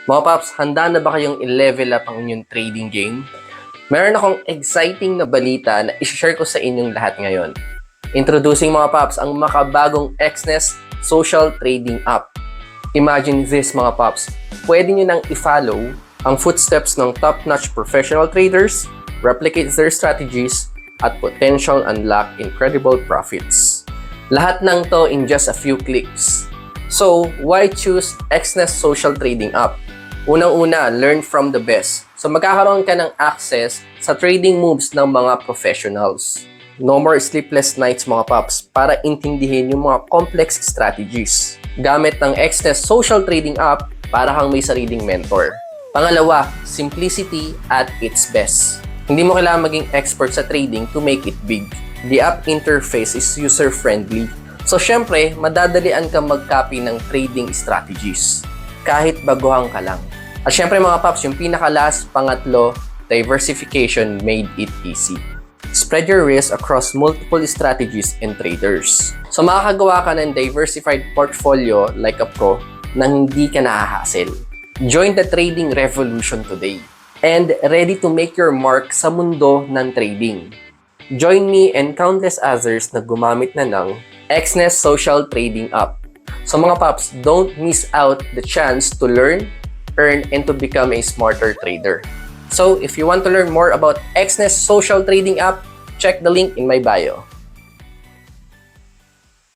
Mga Paps, handa na ba kayong i-level up ang inyong trading game? Meron akong exciting na balita na i-share ko sa inyong lahat ngayon. Introducing mga Paps ang makabagong Exness Social Trading App. Imagine this mga Paps, pwede nyo nang i-follow ang footsteps ng top-notch professional traders, replicate their strategies, at potential unlock incredible profits. Lahat ng to in just a few clicks. So, why choose Exness Social Trading App? Unang-una, learn from the best. So, magkakaroon ka ng access sa trading moves ng mga professionals. No more sleepless nights mga Paps para intindihin yung mga complex strategies. Gamit ng Exness Social Trading App para kang may sariling mentor. Pangalawa, simplicity at its best. Hindi mo kailangan maging expert sa trading to make it big. The app interface is user-friendly. So, syempre, madadalian ka mag-copy ng trading strategies. Kahit baguhan ka lang. At syempre mga Paps, yung pinaka-last, pangatlo, diversification made it easy. Spread your risk across multiple strategies and traders. So, makakagawa ka ng diversified portfolio like a pro na hindi ka nahahassle. Join the trading revolution today. And ready to make your mark sa mundo ng trading. Join me and countless others na gumamit na ng Exness Social Trading App. So mga Paps, don't miss out the chance to learn, earn, and to become a smarter trader. So if you want to learn more about Exness Social Trading App, check the link in my bio.